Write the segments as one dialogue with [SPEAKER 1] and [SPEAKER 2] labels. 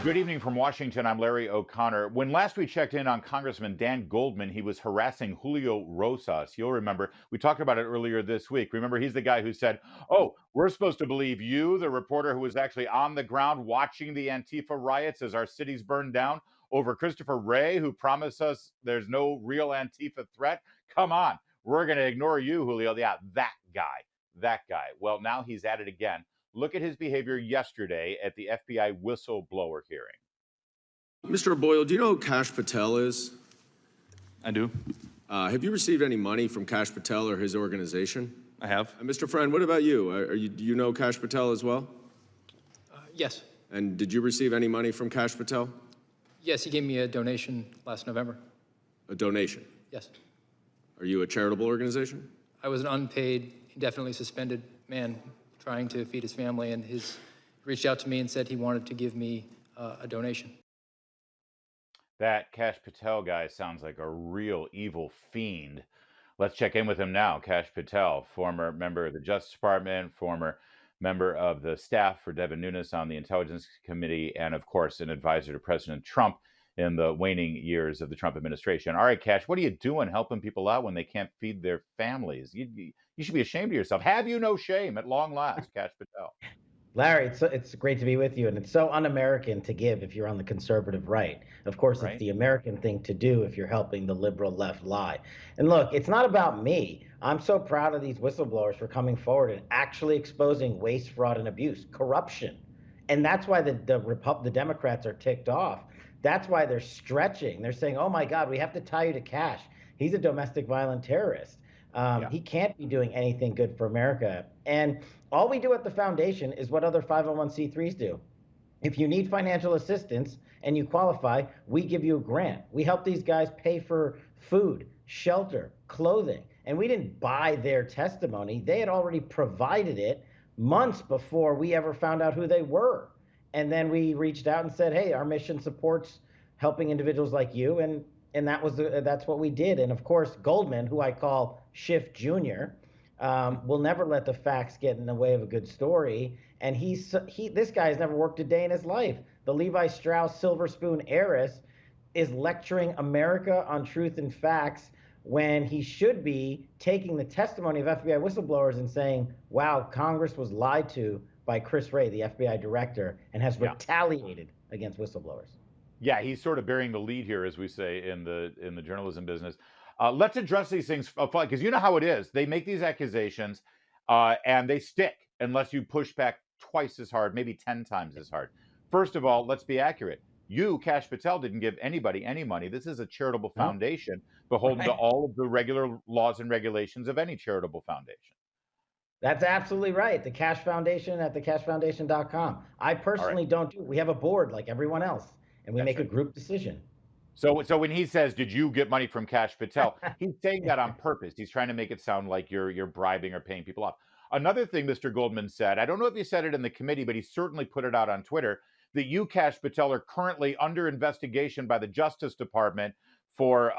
[SPEAKER 1] Good evening from Washington. I'm Larry O'Connor. When last we checked in on Congressman Dan Goldman, he was harassing Julio Rosas. You'll remember, we talked about it earlier this week. Remember, he's the guy who said, "Oh, we're supposed to believe you, the reporter who was actually on the ground watching the Antifa riots as our cities burned down, over Christopher Wray, who promised us there's no real Antifa threat. Come on, we're going to ignore you, Julio." Yeah, that guy. That guy. Well, now he's at it again. Look at his behavior yesterday at the FBI whistleblower hearing.
[SPEAKER 2] Mr. Boyle, do you know who Kash Patel is?
[SPEAKER 3] I do.
[SPEAKER 2] Have you received any money from Kash Patel or his organization?
[SPEAKER 3] I have.
[SPEAKER 2] Mr. Friend, what about you? Do you know Kash Patel as well?
[SPEAKER 4] Yes.
[SPEAKER 2] And did you receive any money from Kash Patel?
[SPEAKER 4] Yes, he gave me a donation last November.
[SPEAKER 2] A donation?
[SPEAKER 4] Yes.
[SPEAKER 2] Are you a charitable organization?
[SPEAKER 4] I was an unpaid, indefinitely suspended man trying to feed his family, and he reached out to me and said he wanted to give me a donation.
[SPEAKER 1] That Kash Patel guy sounds like a real evil fiend. Let's check in with him now. Kash Patel, former member of the Justice Department, former member of the staff for Devin Nunes on the Intelligence Committee, and of course, an advisor to President Trump in the waning years of the Trump administration. All right, Kash, what are you doing helping people out when they can't feed their families? You should be ashamed of yourself. Have you no shame at long last, Kash Patel?
[SPEAKER 5] Larry, it's great to be with you, and it's so un-American to give if you're on the conservative right. Of course,
[SPEAKER 1] Right.
[SPEAKER 5] it's the American thing to do if you're helping the liberal left lie. And look, it's not about me. I'm so proud of these whistleblowers for coming forward and actually exposing waste, fraud, and abuse, corruption. And that's why the Democrats are ticked off. That's why they're stretching. They're saying, "Oh my God, we have to tie you to Kash. He's a domestic violent terrorist. He can't be doing anything good for America." And all we do at the foundation is what other 501c3s do. If you need financial assistance and you qualify, we give you a grant. We help these guys pay for food, shelter, clothing. And we didn't buy their testimony. They had already provided it months before we ever found out who they were. And then we reached out and said, "Hey, our mission supports helping individuals like you." And that's what we did. And of course, Goldman, who I call Schiff Jr., will never let the facts get in the way of a good story. And this guy has never worked a day in his life. The Levi Strauss Silver Spoon heiress is lecturing America on truth and facts when he should be taking the testimony of FBI whistleblowers and saying, "Wow, Congress was lied to by Chris Wray, the FBI director, and has retaliated against whistleblowers."
[SPEAKER 1] Yeah, he's sort of bearing the lead here, as we say in the journalism business. Let's address these things, because you know how it is. They make these accusations, and they stick unless you push back twice as hard, maybe 10 times as hard. First of all, let's be accurate. You, Kash Patel, didn't give anybody any money. This is a charitable foundation beholden to all of the regular laws and regulations of any charitable foundation.
[SPEAKER 5] That's absolutely right. The Kash Foundation at thekashfoundation.com. I personally don't do it. We have a board like everyone else, and we make a group decision.
[SPEAKER 1] So when he says, "Did you get money from Kash Patel?" he's saying that on purpose. He's trying to make it sound like you're bribing or paying people off. Another thing Mr. Goldman said, I don't know if he said it in the committee, but he certainly put it out on Twitter, that you, Kash Patel, are currently under investigation by the Justice Department for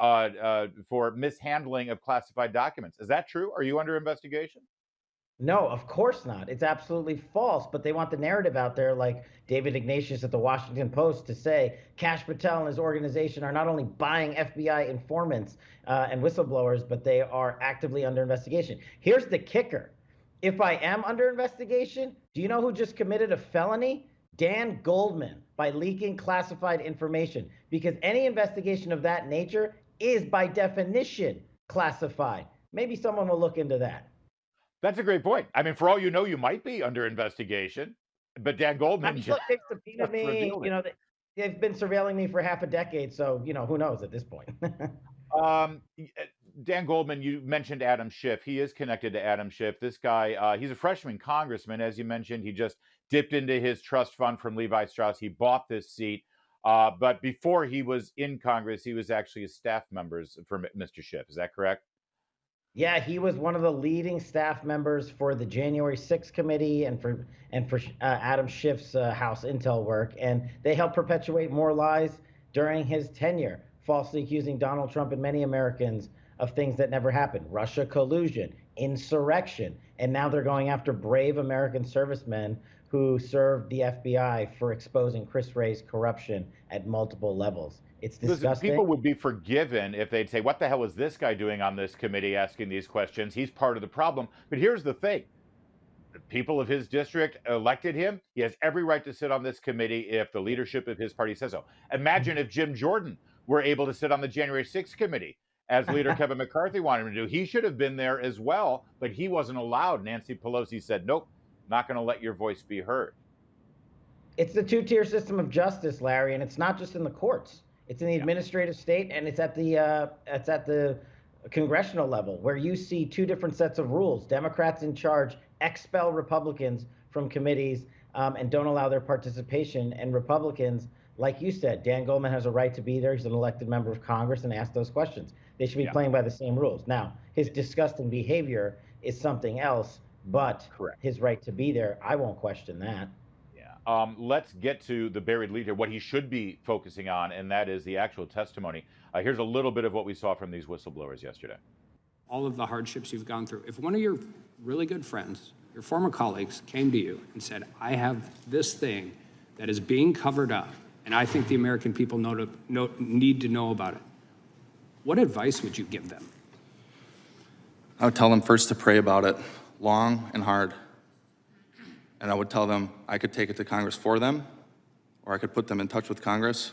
[SPEAKER 1] mishandling of classified documents. Is that true? Are you under investigation?
[SPEAKER 5] No, of course not. It's absolutely false, but they want the narrative out there, like David Ignatius at the Washington Post, to say Kash Patel and his organization are not only buying FBI informants and whistleblowers, but they are actively under investigation. Here's the kicker. If I am under investigation, do you know who just committed a felony? Dan Goldman, by leaking classified information, because any investigation of that nature is by definition classified. Maybe someone will look into that.
[SPEAKER 1] That's a great point. I mean, for all you know, you might be under investigation, but Dan Goldman
[SPEAKER 5] Look, they've subpoenaed me.
[SPEAKER 1] revealed it.
[SPEAKER 5] You know, they've been surveilling me for half a decade, so who knows at this point.
[SPEAKER 1] Dan Goldman, you mentioned Adam Schiff. He is connected to Adam Schiff. This guy, he's a freshman congressman, as you mentioned. He just dipped into his trust fund from Levi Strauss. He bought this seat. But before he was in Congress, he was actually a staff member for Mr. Schiff. Is that correct?
[SPEAKER 5] Yeah, he was one of the leading staff members for the January 6th committee and for Adam Schiff's House Intel work, and they helped perpetuate more lies during his tenure, falsely accusing Donald Trump and many Americans of things that never happened: Russia collusion, insurrection, and now they're going after brave American servicemen who served the FBI for exposing Chris Wray's corruption at multiple levels. It's
[SPEAKER 1] Listen,
[SPEAKER 5] disgusting.
[SPEAKER 1] people would be forgiven if they'd say, what the hell is this guy doing on this committee asking these questions? He's part of the problem. But here's the thing. The people of his district elected him. He has every right to sit on this committee if the leadership of his party says so. Imagine if Jim Jordan were able to sit on the January 6th committee, as leader Kevin McCarthy wanted him to do. He should have been there as well, but he wasn't allowed. Nancy Pelosi said, nope, not going to let your voice be heard.
[SPEAKER 5] It's the two-tier system of justice, Larry, and it's not just in the courts. It's in the administrative state, and it's at the congressional level, where you see two different sets of rules. Democrats in charge expel Republicans from committees and don't allow their participation. And Republicans, like you said, Dan Goldman has a right to be there. He's an elected member of Congress and ask those questions. They should be playing by the same rules. Now, his disgusting behavior is something else, but his right to be there, I won't question that.
[SPEAKER 1] Let's get to the buried leader, what he should be focusing on, and that is the actual testimony. Here's a little bit of what we saw from these whistleblowers yesterday.
[SPEAKER 3] All of the hardships you've gone through. If one of your really good friends, your former colleagues, came to you and said, I have this thing that is being covered up, and I think the American people need to know about it, what advice would you give them?
[SPEAKER 6] I would tell them first to pray about it long and hard. And I would tell them I could take it to Congress for them, or I could put them in touch with Congress,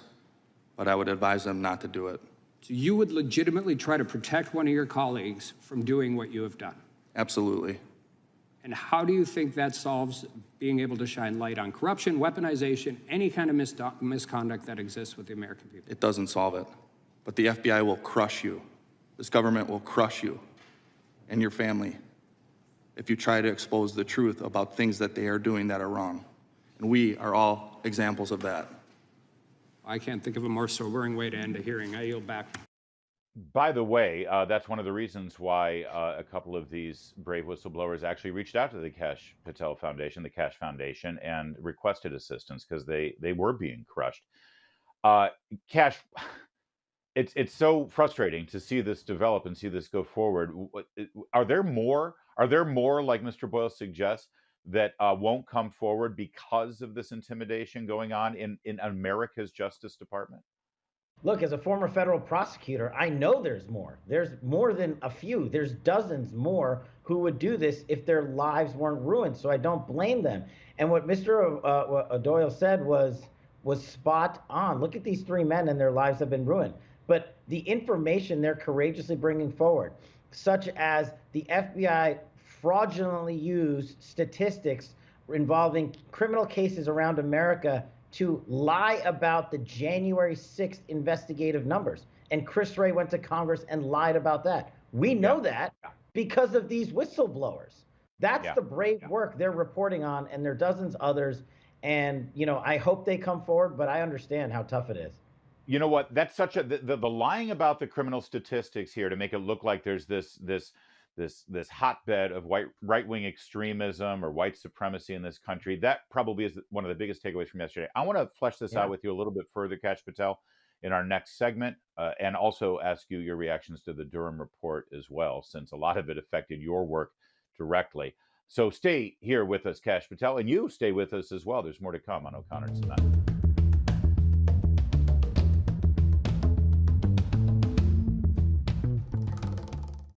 [SPEAKER 6] but I would advise them not to do it.
[SPEAKER 3] So you would legitimately try to protect one of your colleagues from doing what you have done?
[SPEAKER 6] Absolutely.
[SPEAKER 3] And how do you think that solves being able to shine light on corruption, weaponization, any kind of misconduct that exists with the American people?
[SPEAKER 6] It doesn't solve it. But the FBI will crush you. This government will crush you and your family if you try to expose the truth about things that they are doing that are wrong. And we are all examples of that.
[SPEAKER 3] I can't think of a more sobering way to end a hearing. I yield back.
[SPEAKER 1] By the way, that's one of the reasons why a couple of these brave whistleblowers actually reached out to the Kash Patel Foundation, the Kash Foundation, and requested assistance because they were being crushed. Kash, it's so frustrating to see this develop and see this go forward. Are there more like Mr. Boyle suggests that won't come forward because of this intimidation going on in America's Justice Department?
[SPEAKER 5] Look, as a former federal prosecutor, I know there's more. There's more than a few. There's dozens more who would do this if their lives weren't ruined. So I don't blame them. And what Mr. Doyle said was spot on. Look at these three men and their lives have been ruined. But the information they're courageously bringing forward, such as the FBI fraudulently used statistics involving criminal cases around America to lie about the January 6th investigative numbers. And Chris Wray went to Congress and lied about that. We know that because of these whistleblowers. That's the brave work they're reporting on, and there are dozens others. And, I hope they come forward, but I understand how tough it is.
[SPEAKER 1] You know what? That's such the lying about the criminal statistics here to make it look like there's this hotbed of right-wing extremism or white supremacy in this country. That probably is one of the biggest takeaways from yesterday. I want to flesh this out with you a little bit further, Kash Patel, in our next segment, and also ask you your reactions to the Durham report as well, since a lot of it affected your work directly. So stay here with us, Kash Patel, and you stay with us as well. There's more to come on O'Connor Tonight.